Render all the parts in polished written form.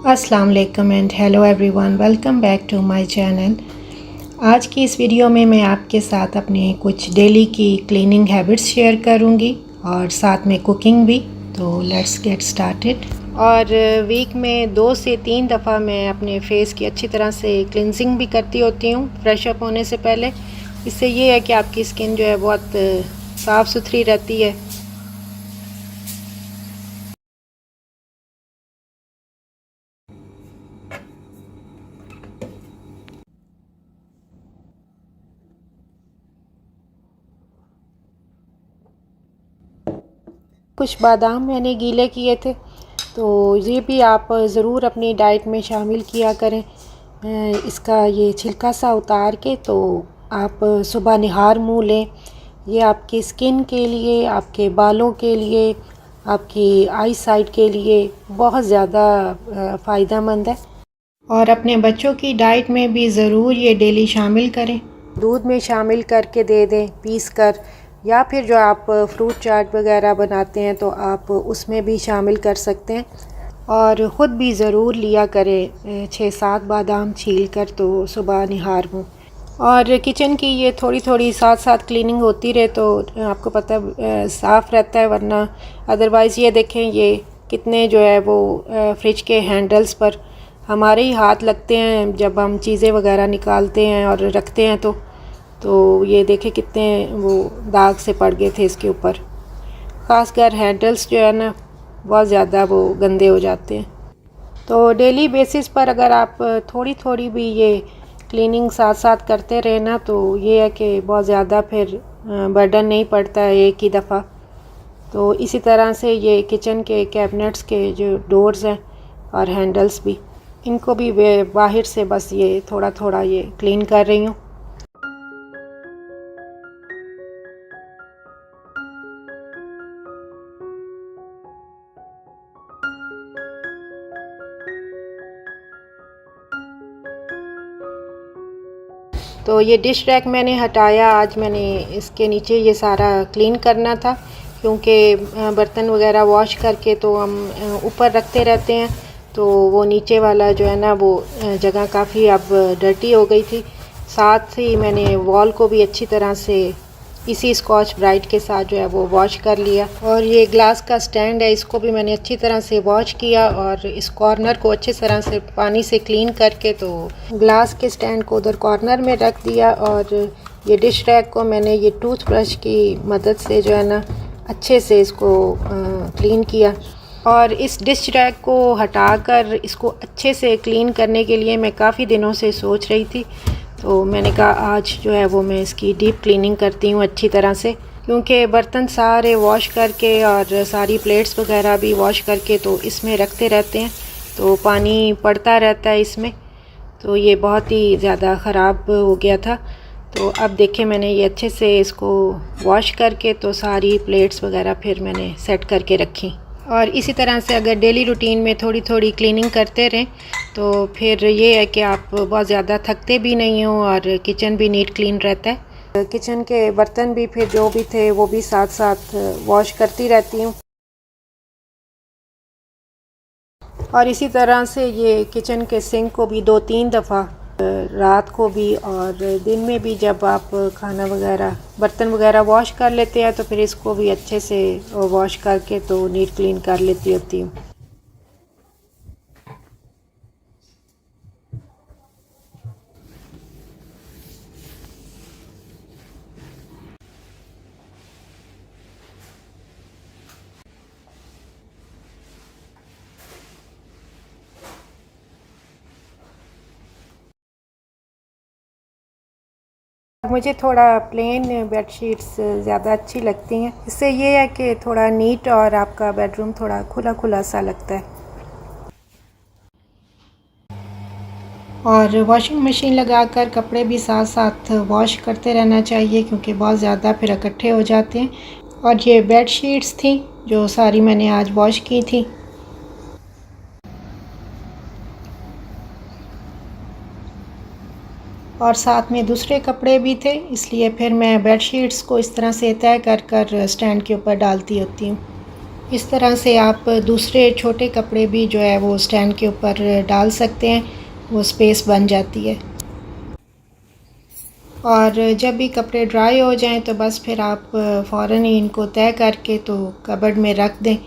अस्सलाम वालेकुम and hello everyone, welcome back to my channel. आज की इस वीडियो में मैं आपके साथ अपने कुछ डेली की क्लीनिंग हैबिट्स शेयर करूंगी और साथ में कुकिंग भी। तो लेट्स गेट स्टार्टेड। और वीक में 2 से 3 दफ़ा मैं अपने फेस की अच्छी तरह से क्लिनजिंग भी करती होती हूँ फ्रेश अप होने से पहले। इससे ये है कि आपकी स्किन जो है बहुत साफ़ सुथरी रहती है। कुछ बादाम मैंने गीले किए थे, तो ये भी आप ज़रूर अपनी डाइट में शामिल किया करें। इसका ये छिलका सा उतार के तो आप सुबह निहार मुँह लें। ये आपकी स्किन के लिए, आपके बालों के लिए, आपकी आई साइट के लिए बहुत ज़्यादा फ़ायदेमंद है। और अपने बच्चों की डाइट में भी ज़रूर ये डेली शामिल करें। दूध में शामिल करके दे दें पीस कर, या फिर जो आप फ्रूट चाट वगैरह बनाते हैं तो आप उसमें भी शामिल कर सकते हैं। और ख़ुद भी ज़रूर लिया करें 6-7 बादाम छील कर, तो सुबह निहार मुँह। और किचन की ये थोड़ी थोड़ी साथ साथ क्लीनिंग होती रहे तो आपको पता साफ़ रहता है, वरना अदरवाइज़ ये देखें ये कितने जो है वो फ्रिज के हैंडल्स पर हमारे ही हाथ लगते हैं जब हम चीज़ें वगैरह निकालते हैं और रखते हैं। तो ये देखें कितने वो दाग से पड़ गए थे इसके ऊपर। ख़ासकर हैंडल्स जो है ना बहुत ज़्यादा वो गंदे हो जाते हैं। तो डेली बेसिस पर अगर आप थोड़ी थोड़ी भी ये क्लीनिंग साथ साथ करते रहे ना, तो ये है कि बहुत ज़्यादा फिर बर्डन नहीं पड़ता है एक ही दफ़ा। तो इसी तरह से ये किचन के कैबिनेट्स के जो डोर्स हैं और हैंडल्स भी, इनको भी बाहर से बस ये थोड़ा थोड़ा ये क्लीन कर रही हूँ। तो ये डिश रैक मैंने हटाया, आज मैंने इसके नीचे ये सारा क्लीन करना था, क्योंकि बर्तन वगैरह वॉश करके तो हम ऊपर रखते रहते हैं, तो वो नीचे वाला जो है ना वो जगह काफ़ी अब डर्टी हो गई थी। साथ ही मैंने वॉल को भी अच्छी तरह से इसी स्कॉच ब्राइट के साथ जो है वो वॉश कर लिया। और ये ग्लास का स्टैंड है, इसको भी मैंने अच्छी तरह से वॉश किया और इस कॉर्नर को अच्छी तरह से पानी से क्लीन करके तो ग्लास के स्टैंड को उधर कॉर्नर में रख दिया। और ये डिश रैक को मैंने ये टूथब्रश की मदद से जो है ना अच्छे से इसको क्लीन किया। और इस डिश रैक को हटाकर इसको अच्छे से क्लीन करने के लिए मैं काफ़ी दिनों से सोच रही थी, तो मैंने कहा आज जो है वो मैं इसकी डीप क्लीनिंग करती हूँ अच्छी तरह से, क्योंकि बर्तन सारे वॉश करके और सारी प्लेट्स वगैरह भी वॉश करके तो इसमें रखते रहते हैं, तो पानी पड़ता रहता है इसमें, तो ये बहुत ही ज़्यादा ख़राब हो गया था। तो अब देखें मैंने ये अच्छे से इसको वॉश करके तो सारी प्लेट्स वगैरह फिर मैंने सेट करके रखी। और इसी तरह से अगर डेली रूटीन में थोड़ी थोड़ी क्लीनिंग करते रहें तो फिर ये है कि आप बहुत ज़्यादा थकते भी नहीं हो और किचन भी नीट क्लीन रहता है। किचन के बर्तन भी फिर जो भी थे वो भी साथ साथ वॉश करती रहती हूँ। और इसी तरह से ये किचन के सिंक को भी 2-3 दफ़ा रात को भी और दिन में भी जब आप खाना वगैरह बर्तन वगैरह वॉश कर लेते हैं तो फिर इसको भी अच्छे से वॉश करके तो नीट क्लीन कर लेती होती हूँ। मुझे थोड़ा प्लेन बेडशीट्स ज़्यादा अच्छी लगती हैं, इससे ये है कि थोड़ा नीट और आपका बेडरूम थोड़ा खुला खुला सा लगता है। और वॉशिंग मशीन लगाकर कपड़े भी साथ साथ वॉश करते रहना चाहिए, क्योंकि बहुत ज़्यादा फिर इकट्ठे हो जाते हैं। और ये बेड शीट्स थी जो सारी मैंने आज वॉश की थी। और साथ में दूसरे कपड़े भी थे, इसलिए फिर मैं बेड शीट्स को इस तरह से तय कर कर स्टैंड के ऊपर डालती होती हूँ। इस तरह से आप दूसरे छोटे कपड़े भी जो है वो स्टैंड के ऊपर डाल सकते हैं, वो स्पेस बन जाती है। और जब भी कपड़े ड्राई हो जाएं तो बस फिर आप फ़ौरन ही इनको तय करके तो कबर्ड में रख दें।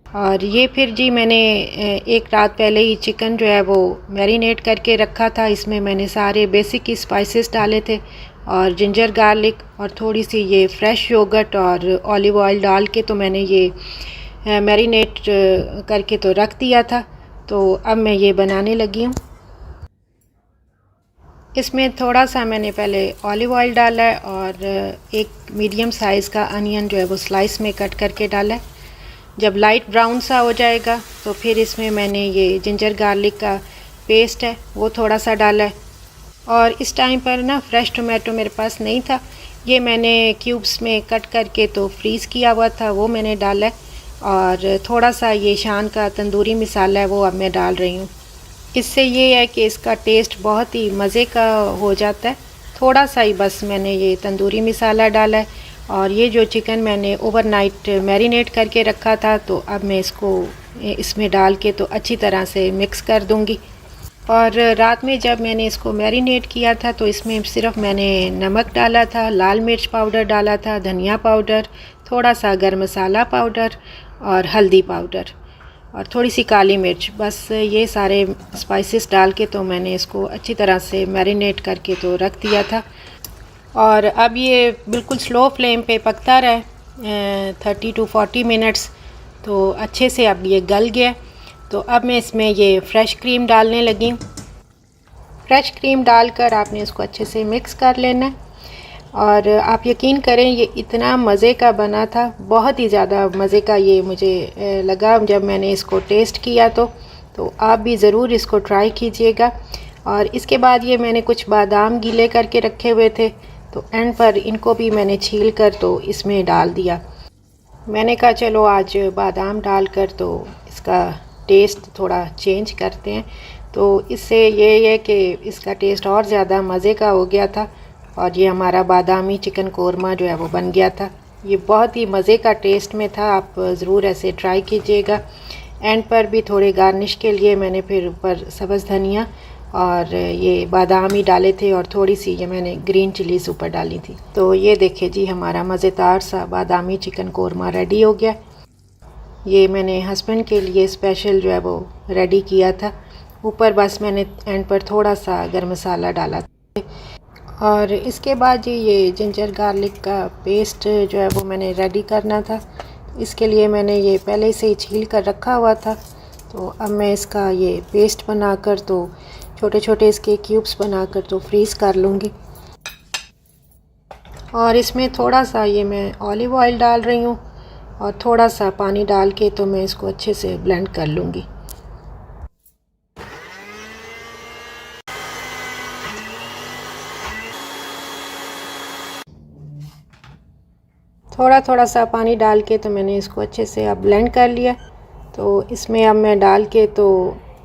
और ये फिर जी मैंने एक रात पहले ही चिकन जो है वो मैरिनेट करके रखा था। इसमें मैंने सारे बेसिक स्पाइसेस डाले थे और जिंजर गार्लिक और थोड़ी सी ये फ्रेश योगर्ट और ऑलिव ऑयल डाल के तो मैंने ये मैरिनेट करके तो रख दिया था। तो अब मैं ये बनाने लगी हूँ। इसमें थोड़ा सा मैंने पहले ऑलिव ऑयल डाला है और एक मीडियम साइज़ का अनियन जो है वो स्लाइस में कट करके डाला है। जब लाइट ब्राउन सा हो जाएगा तो फिर इसमें मैंने ये जिंजर गार्लिक का पेस्ट है वो थोड़ा सा डाला है। और इस टाइम पर ना फ्रेश टोमेटो मेरे पास नहीं था, ये मैंने क्यूब्स में कट करके तो फ्रीज़ किया हुआ था, वो मैंने डाला है। और थोड़ा सा ये शान का तंदूरी मसाला है वो अब मैं डाल रही हूँ। इससे ये है कि इसका टेस्ट बहुत ही मज़े का हो जाता है। थोड़ा सा ही बस मैंने ये तंदूरी मसाला डाला है। और ये जो चिकन मैंने ओवरनाइट मैरिनेट करके रखा था तो अब मैं इसको इसमें डाल के तो अच्छी तरह से मिक्स कर दूंगी। और रात में जब मैंने इसको मैरिनेट किया था तो इसमें सिर्फ मैंने नमक डाला था, लाल मिर्च पाउडर डाला था, धनिया पाउडर, थोड़ा सा गरम मसाला पाउडर और हल्दी पाउडर और थोड़ी सी काली मिर्च, बस ये सारे स्पाइसेस डाल के तो मैंने इसको अच्छी तरह से मैरिनेट करके तो रख दिया था। और अब ये बिल्कुल स्लो फ्लेम पे पकता रहे 30 to 40 मिनट्स। तो अच्छे से अब ये गल गया। तो अब मैं इसमें ये फ्रेश क्रीम डालने लगी हूँ। फ्रेश क्रीम डालकर आपने इसको अच्छे से मिक्स कर लेना है। और आप यकीन करें ये इतना मज़े का बना था, बहुत ही ज़्यादा मज़े का ये मुझे लगा जब मैंने इसको टेस्ट किया। तो आप भी ज़रूर इसको ट्राई कीजिएगा। और इसके बाद ये मैंने कुछ बादाम गीले करके रखे हुए थे तो एंड पर इनको भी मैंने छील कर तो इसमें डाल दिया। मैंने कहा चलो आज बादाम डालकर तो इसका टेस्ट थोड़ा चेंज करते हैं। तो इससे ये है कि इसका टेस्ट और ज़्यादा मज़े का हो गया था और ये हमारा बादामी चिकन कोरमा जो है वो बन गया था। ये बहुत ही मज़े का टेस्ट में था, आप ज़रूर ऐसे ट्राई कीजिएगा। एंड पर भी थोड़े गार्निश के लिए मैंने फिर ऊपर सब्ज़ धनिया और ये बादाम ही डाले थे और थोड़ी सी ये मैंने ग्रीन चिलीज़ ऊपर डाली थी। तो ये देखिए जी हमारा मज़ेदार सा बादामी चिकन कोरमा रेडी हो गया। ये मैंने हस्बैंड के लिए स्पेशल जो है वो रेडी किया था। ऊपर बस मैंने एंड पर थोड़ा सा गरम मसाला डाला था। और इसके बाद जी ये जिंजर गार्लिक का पेस्ट जो है वो मैंने रेडी करना था। इसके लिए मैंने ये पहले से ही छील कर रखा हुआ था। तो अब मैं इसका ये पेस्ट बनाकर तो छोटे छोटे इसके क्यूब्स बनाकर तो फ्रीज़ कर लूँगी। और इसमें थोड़ा सा ये मैं ऑलिव ऑयल डाल रही हूँ और थोड़ा सा पानी डाल के तो मैं इसको अच्छे से ब्लेंड कर लूँगी। थोड़ा थोड़ा सा पानी डाल के तो मैंने इसको अच्छे से अब ब्लेंड कर लिया। तो इसमें अब मैं डाल के तो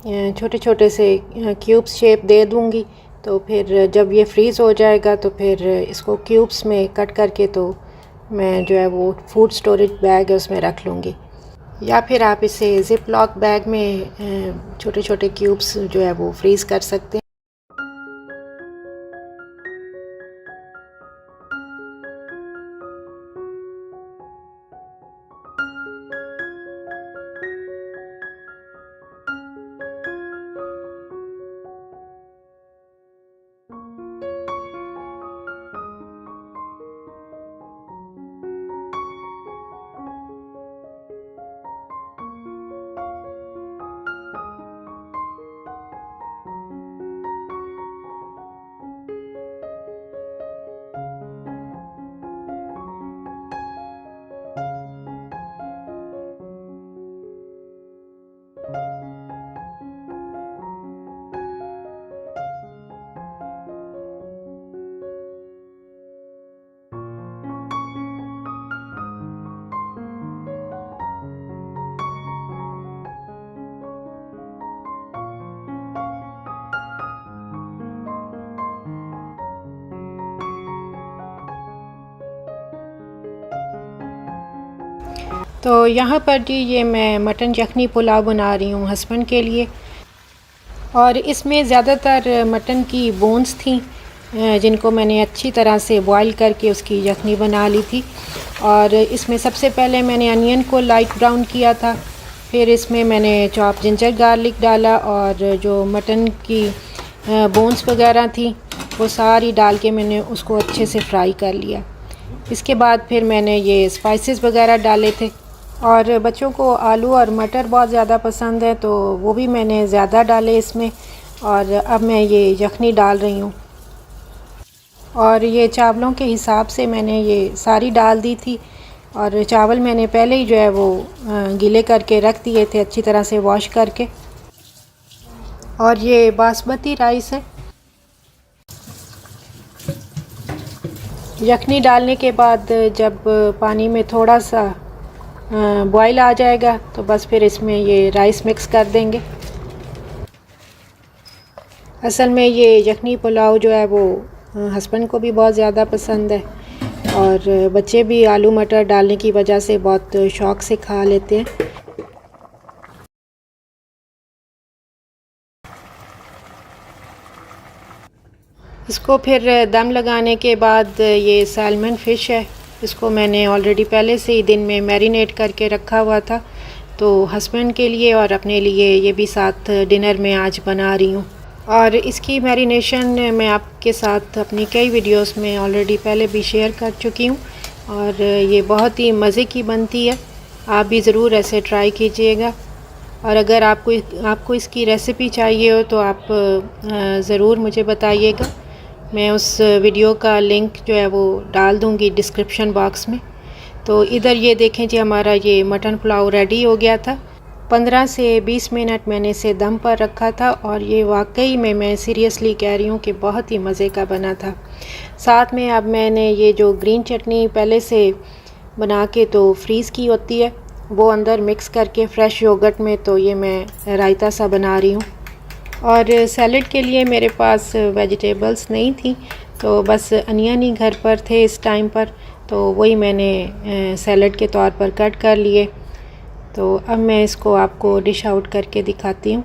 छोटे छोटे से क्यूब्स शेप दे दूँगी। तो फिर जब ये फ्रीज़ हो जाएगा तो फिर इसको क्यूब्स में कट करके तो मैं जो है वो फूड स्टोरेज बैग है उसमें रख लूँगी। या फिर आप इसे ज़िप लॉक बैग में छोटे छोटे क्यूब्स जो है वो फ्रीज़ कर सकते हैं। तो यहाँ पर जी ये मैं मटन यखनी पुलाव बना रही हूँ हस्बैंड के लिए, और इसमें ज़्यादातर मटन की बोन्स थी जिनको मैंने अच्छी तरह से बॉईल करके उसकी यखनी बना ली थी। और इसमें सबसे पहले मैंने अनियन को लाइट ब्राउन किया था, फिर इसमें मैंने चॉप जिंजर गार्लिक डाला और जो मटन की बोन्स वगैरह थी वो सारी डाल के मैंने उसको अच्छे से फ्राई कर लिया। इसके बाद फिर मैंने ये स्पाइसेस वगैरह डाले थे, और बच्चों को आलू और मटर बहुत ज़्यादा पसंद है तो वो भी मैंने ज़्यादा डाले इसमें। और अब मैं ये यखनी डाल रही हूँ, और ये चावलों के हिसाब से मैंने ये सारी डाल दी थी। और चावल मैंने पहले ही जो है वो गीले करके रख दिए थे अच्छी तरह से वॉश करके। और ये बासमती राइस है। यखनी डालने के बाद जब पानी में थोड़ा सा बॉयल आ जाएगा तो बस फिर इसमें ये राइस मिक्स कर देंगे। असल में ये यखनी पुलाव जो है वो हस्बैंड को भी बहुत ज़्यादा पसंद है, और बच्चे भी आलू मटर डालने की वजह से बहुत शौक़ से खा लेते हैं। इसको फिर दम लगाने के बाद ये सैल्मन फ़िश है, इसको मैंने ऑलरेडी पहले से ही दिन में मैरिनेट करके रखा हुआ था, तो हस्बैंड के लिए और अपने लिए ये भी साथ डिनर में आज बना रही हूँ। और इसकी मैरिनेशन मैं आपके साथ अपनी कई वीडियोस में ऑलरेडी पहले भी शेयर कर चुकी हूँ, और ये बहुत ही मज़े की बनती है। आप भी ज़रूर ऐसे ट्राई कीजिएगा, और अगर आपको इसकी रेसिपी चाहिए हो तो आप ज़रूर मुझे बताइएगा। मैं उस वीडियो का लिंक जो है वो डाल दूँगी डिस्क्रिप्शन बॉक्स में। तो इधर ये देखें जी हमारा ये मटन पुलाव रेडी हो गया था। 15 से 20 मिनट मैंने इसे दम पर रखा था, और ये वाकई में मैं सीरियसली कह रही हूँ कि बहुत ही मज़े का बना था। साथ में अब मैंने ये जो ग्रीन चटनी पहले से बना के तो फ्रीज़ की होती है वो अंदर मिक्स करके फ्रेश योगर्ट में तो ये मैं रायता सा बना रही हूँ। और सैलड के लिए मेरे पास वेजिटेबल्स नहीं थी, तो बस अनियन ही घर पर थे इस टाइम पर, तो वही मैंने सैलड के तौर पर कट कर लिए। तो अब मैं इसको आपको डिश आउट करके दिखाती हूँ।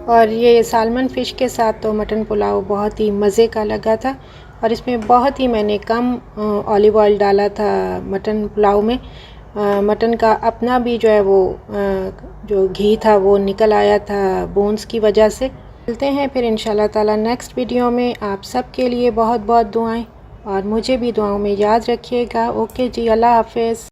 और ये सालमन फ़िश के साथ तो मटन पुलाव बहुत ही मज़े का लगा था, और इसमें बहुत ही मैंने कम ऑलिव ऑयल डाला था मटन पुलाव में। मटन का अपना भी जो है वो जो घी था वो निकल आया था बोन्स की वजह से। मिलते हैं फिर इंशाल्लाह ताला नेक्स्ट वीडियो में। आप सब के लिए बहुत बहुत दुआएं, और मुझे भी दुआओं में याद रखिएगा। ओके जी, अल्लाह हाफ़िज़।